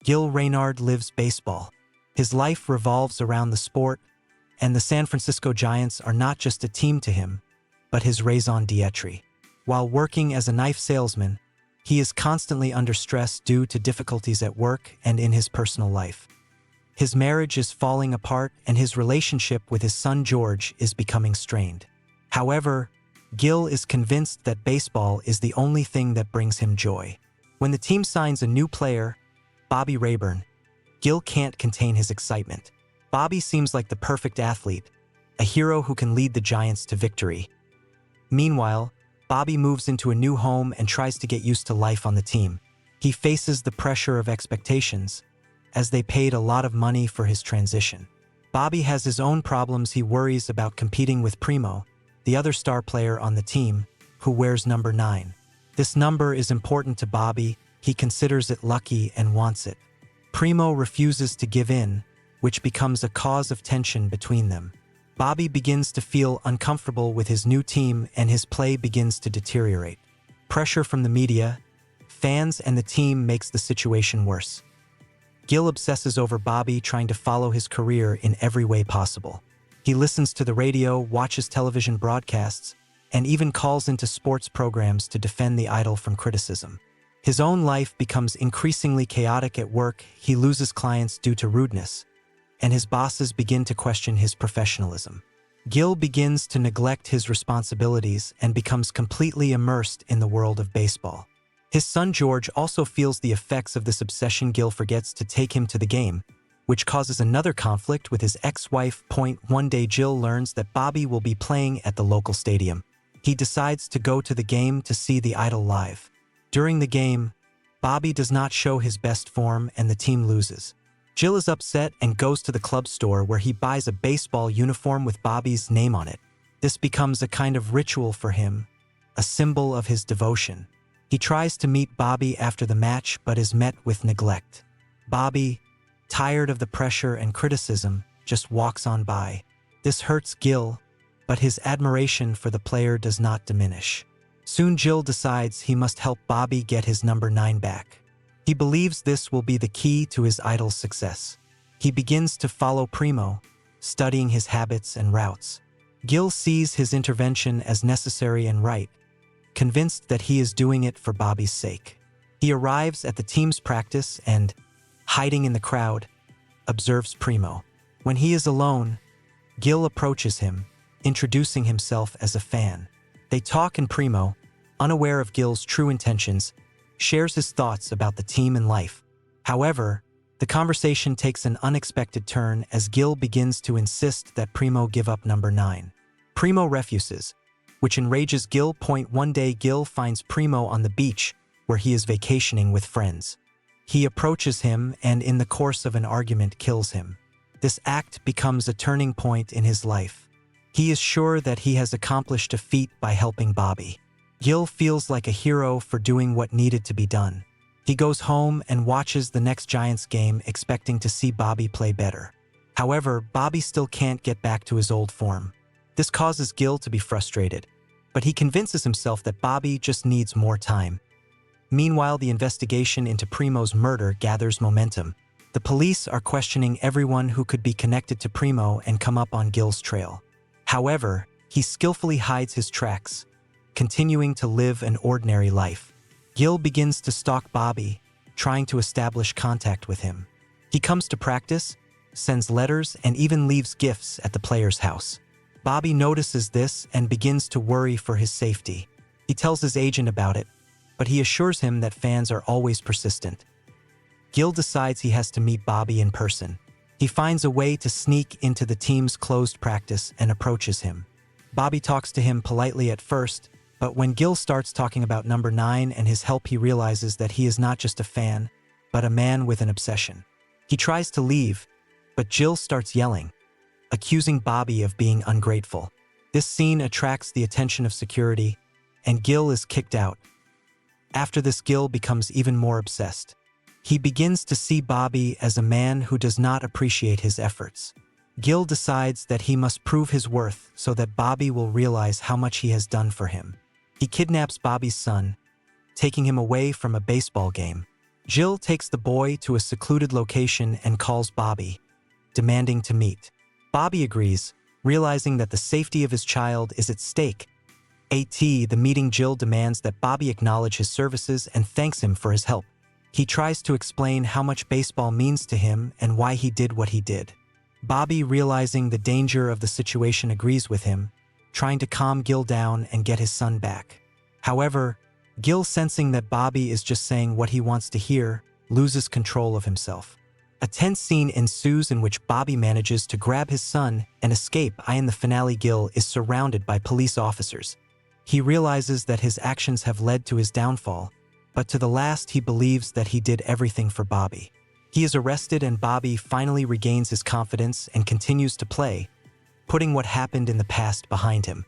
Gil Reynard lives baseball. His life revolves around the sport, and the San Francisco Giants are not just a team to him, but his raison d'etre. While working as a knife salesman, he is constantly under stress due to difficulties at work and in his personal life. His marriage is falling apart and his relationship with his son George is becoming strained. However, Gil is convinced that baseball is the only thing that brings him joy. When the team signs a new player, Bobby Rayburn, Gil can't contain his excitement. Bobby seems like the perfect athlete, a hero who can lead the Giants to victory. Meanwhile, Bobby moves into a new home and tries to get used to life on the team. He faces the pressure of expectations, as they paid a lot of money for his transition. Bobby has his own problems. He worries about competing with Primo, the other star player on the team, who wears number 9. This number is important to Bobby. He considers it lucky and wants it. Primo refuses to give in, which becomes a cause of tension between them. Bobby begins to feel uncomfortable with his new team and his play begins to deteriorate. Pressure from the media, fans, and the team makes the situation worse. Gil obsesses over Bobby, trying to follow his career in every way possible. He listens to the radio, watches television broadcasts, and even calls into sports programs to defend the idol from criticism. His own life becomes increasingly chaotic at work. He loses clients due to rudeness, and his bosses begin to question his professionalism. Gil begins to neglect his responsibilities and becomes completely immersed in the world of baseball. His son George also feels the effects of this obsession. Gil forgets to take him to the game, which causes another conflict with his ex-wife. One day Gil learns that Bobby will be playing at the local stadium. He decides to go to the game to see the idol live. During the game, Bobby does not show his best form and the team loses. Gil is upset and goes to the club store where he buys a baseball uniform with Bobby's name on it. This becomes a kind of ritual for him, a symbol of his devotion. He tries to meet Bobby after the match but is met with neglect. Bobby, tired of the pressure and criticism, just walks on by. This hurts Gil, but his admiration for the player does not diminish. Soon Gil decides he must help Bobby get his number 9 back. He believes this will be the key to his idol's success. He begins to follow Primo, studying his habits and routes. Gil sees his intervention as necessary and right, convinced that he is doing it for Bobby's sake. He arrives at the team's practice and, hiding in the crowd, observes Primo. When he is alone, Gil approaches him, introducing himself as a fan. They talk and Primo, unaware of Gil's true intentions, shares his thoughts about the team and life. However, the conversation takes an unexpected turn as Gil begins to insist that Primo give up number 9. Primo refuses, which enrages Gil. One day Gil finds Primo on the beach where he is vacationing with friends. He approaches him and in the course of an argument kills him. This act becomes a turning point in his life. He is sure that he has accomplished a feat by helping Bobby. Gil feels like a hero for doing what needed to be done. He goes home and watches the next Giants game, expecting to see Bobby play better. However, Bobby still can't get back to his old form. This causes Gil to be frustrated, but he convinces himself that Bobby just needs more time. Meanwhile, the investigation into Primo's murder gathers momentum. The police are questioning everyone who could be connected to Primo and come up on Gil's trail. However, he skillfully hides his tracks, continuing to live an ordinary life. Gil begins to stalk Bobby, trying to establish contact with him. He comes to practice, sends letters, and even leaves gifts at the player's house. Bobby notices this and begins to worry for his safety. He tells his agent about it, but he assures him that fans are always persistent. Gil decides he has to meet Bobby in person. He finds a way to sneak into the team's closed practice and approaches him. Bobby talks to him politely at first, but when Gil starts talking about number 9 and his help, he realizes that he is not just a fan, but a man with an obsession. He tries to leave, but Gil starts yelling, accusing Bobby of being ungrateful. This scene attracts the attention of security, and Gil is kicked out. After this, Gil becomes even more obsessed. He begins to see Bobby as a man who does not appreciate his efforts. Gil decides that he must prove his worth so that Bobby will realize how much he has done for him. He kidnaps Bobby's son, taking him away from a baseball game. Jill takes the boy to a secluded location and calls Bobby, demanding to meet. Bobby agrees, realizing that the safety of his child is at stake. The meeting, Jill demands that Bobby acknowledge his services and thanks him for his help. He tries to explain how much baseball means to him and why he did what he did. Bobby, realizing the danger of the situation, agrees with him, trying to calm Gil down and get his son back. However, Gil, sensing that Bobby is just saying what he wants to hear, loses control of himself. A tense scene ensues in which Bobby manages to grab his son and escape. In the finale, Gil is surrounded by police officers. He realizes that his actions have led to his downfall, but to the last he believes that he did everything for Bobby. He is arrested and Bobby finally regains his confidence and continues to play, putting what happened in the past behind him.